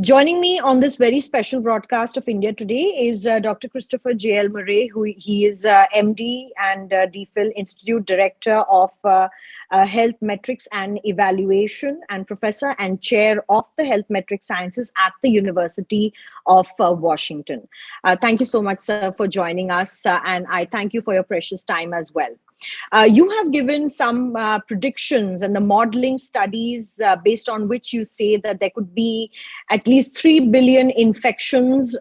Joining me on this very special broadcast of India Today is Dr. Christopher J.L. Murray, who he is MD and DPhil Institute Director of Health Metrics and Evaluation and Professor and Chair of the Health Metrics Sciences at the University of Washington. Thank you so much, sir, for joining us, and I thank you for your precious time as well. You have given some predictions and the modeling studies based on which you say that there could be at least 3 billion infections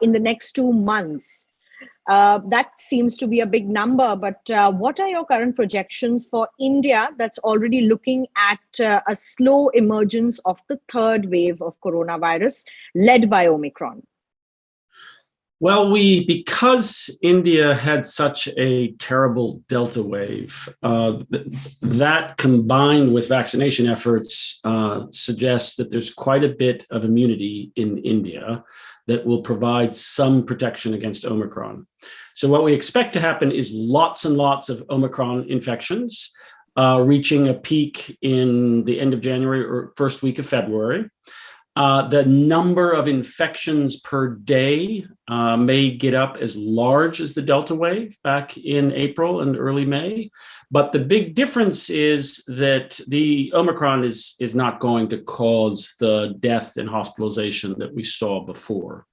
in the next 2 months. That seems to be a big number, but what are your current projections for India that's already looking at a slow emergence of the third wave of coronavirus led by Omicron? Well, because India had such a terrible Delta wave, that combined with vaccination efforts suggests that there's quite a bit of immunity in India that will provide some protection against Omicron. So what we expect to happen is lots and lots of Omicron infections, reaching a peak in the end of January or first week of February. The number of infections per day may get up as large as the Delta wave back in April and early May. But the big difference is that the Omicron is not going to cause the death and hospitalization that we saw before.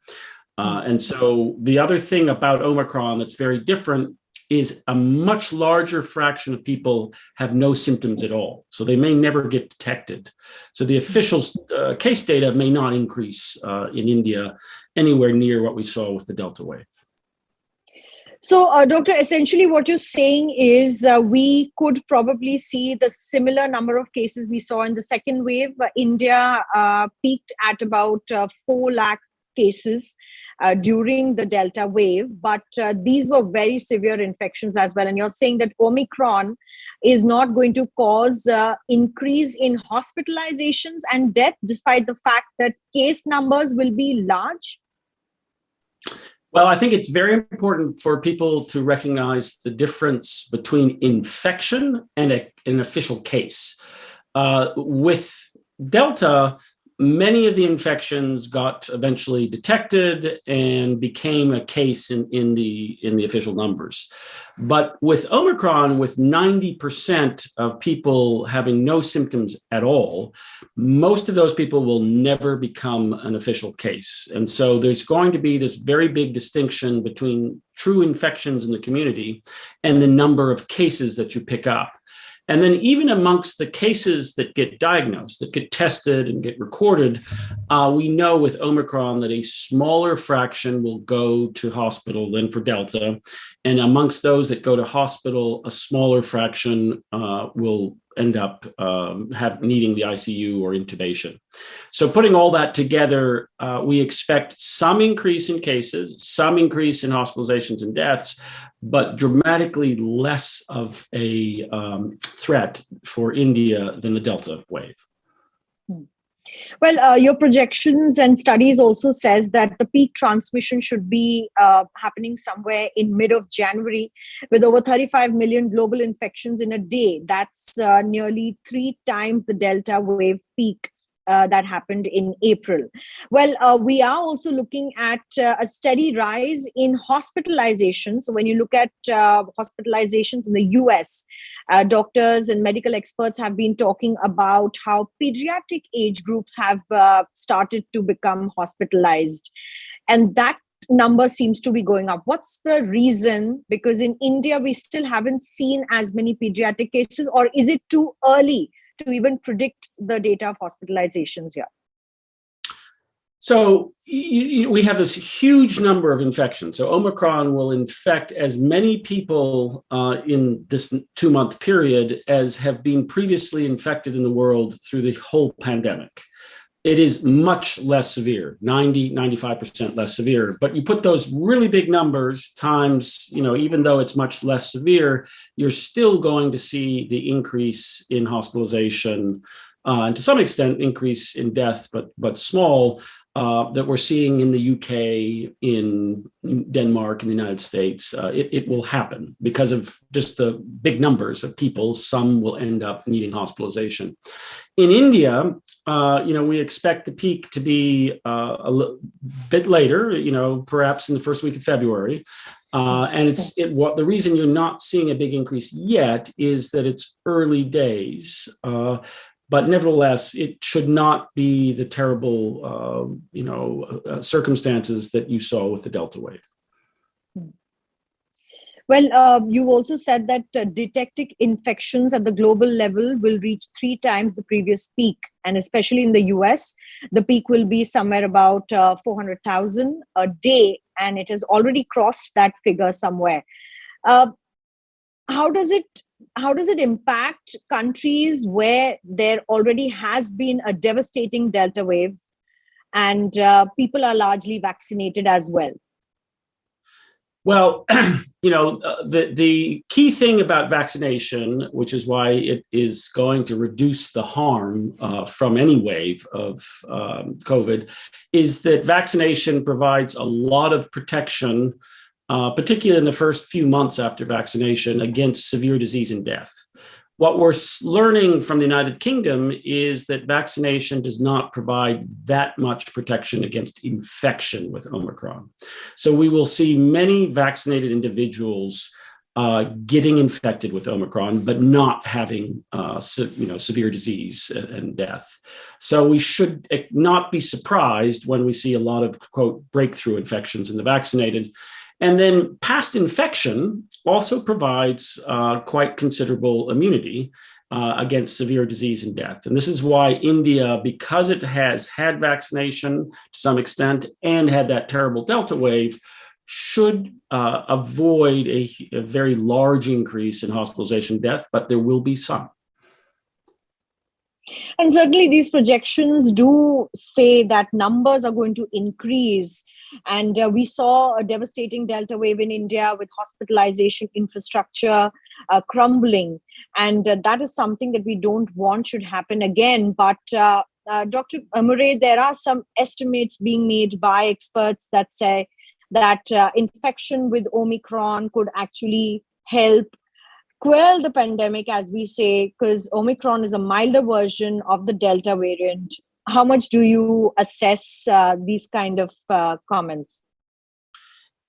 And so the other thing about Omicron that's very different is a much larger fraction of people have no symptoms at all. So they may never get detected. So the official case data may not increase in India anywhere near what we saw with the Delta wave. So, Doctor, essentially what you're saying is we could probably see the similar number of cases we saw in the second wave. India peaked at about 4 lakh cases during the Delta wave, but these were very severe infections as well. And you're saying that Omicron is not going to cause increase in hospitalizations and death, despite the fact that case numbers will be large? Well, I think it's very important for people to recognize the difference between infection and an official case. With Delta, many of the infections got eventually detected and became a case in the official numbers. But with Omicron, with 90% of people having no symptoms at all, most of those people will never become an official case. And so there's going to be this very big distinction between true infections in the community and the number of cases that you pick up. And then even amongst the cases that get diagnosed, that get tested and get recorded, we know with Omicron that a smaller fraction will go to hospital than for Delta. And amongst those that go to hospital, a smaller fraction will end up needing the ICU or intubation. So putting all that together, we expect some increase in cases, some increase in hospitalizations and deaths, but dramatically less of a threat for India than the Delta wave. Well, your projections and studies also says that the peak transmission should be happening somewhere in mid of January with over 35 million global infections in a day. That's nearly 3 times the Delta wave peak that happened in April. Well, we are also looking at a steady rise in hospitalizations. So when you look at hospitalizations in the US, doctors and medical experts have been talking about how pediatric age groups have started to become hospitalized. And that number seems to be going up. What's the reason? Because in India, we still haven't seen as many pediatric cases, or is it too early to even predict the data of hospitalizations here? So we have this huge number of infections. So Omicron will infect as many people in this 2-month period as have been previously infected in the world through the whole pandemic. It is much less severe, 95% less severe. But you put those really big numbers times, even though it's much less severe, you're still going to see the increase in hospitalization and to some extent increase in death, but small, that we're seeing in the UK, in Denmark, in the United States. It will happen because of just the big numbers of people. Some will end up needing hospitalization. In India, we expect the peak to be bit later, perhaps in the first week of February. And what the reason you're not seeing a big increase yet is that it's early days. But nevertheless, it should not be the terrible, circumstances that you saw with the Delta wave. Well, you also said that detecting infections at the global level will reach 3 times the previous peak. And especially in the US, the peak will be somewhere about 400,000 a day. And it has already crossed that figure somewhere. How does it impact countries where there already has been a devastating Delta wave and people are largely vaccinated as well? Well, the key thing about vaccination, which is why it is going to reduce the harm from any wave of COVID, is that vaccination provides a lot of protection, particularly in the first few months after vaccination, against severe disease and death. What we're learning from the United Kingdom is that vaccination does not provide that much protection against infection with Omicron. So we will see many vaccinated individuals getting infected with Omicron, but not having severe disease and death. So we should not be surprised when we see a lot of, quote, breakthrough infections in the vaccinated. And then past infection also provides quite considerable immunity against severe disease and death. And this is why India, because it has had vaccination to some extent and had that terrible Delta wave, should avoid a very large increase in hospitalization and death, but there will be some. And certainly these projections do say that numbers are going to increase. And we saw a devastating Delta wave in India with hospitalization infrastructure crumbling. And that is something that we don't want should happen again. But Dr. Murray, there are some estimates being made by experts that say that infection with Omicron could actually help quell the pandemic, as we say, because Omicron is a milder version of the Delta variant. How much do you assess these kind of comments?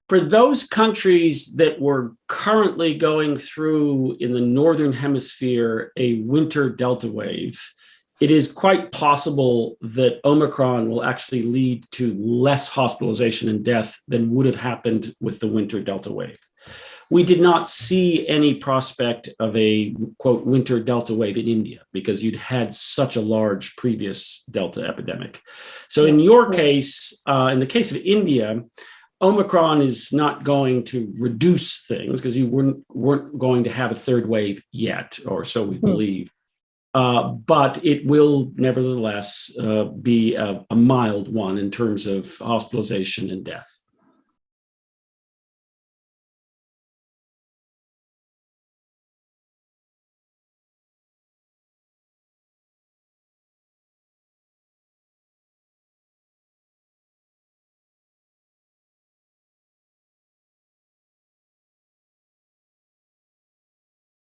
For those countries that were currently going through in the Northern Hemisphere a winter Delta wave, it is quite possible that Omicron will actually lead to less hospitalization and death than would have happened with the winter Delta wave. We did not see any prospect of a, quote, winter Delta wave in India because you'd had such a large previous Delta epidemic. So in your case, in the case of India, Omicron is not going to reduce things because you weren't going to have a third wave yet, or so we believe. But it will nevertheless be a mild one in terms of hospitalization and death.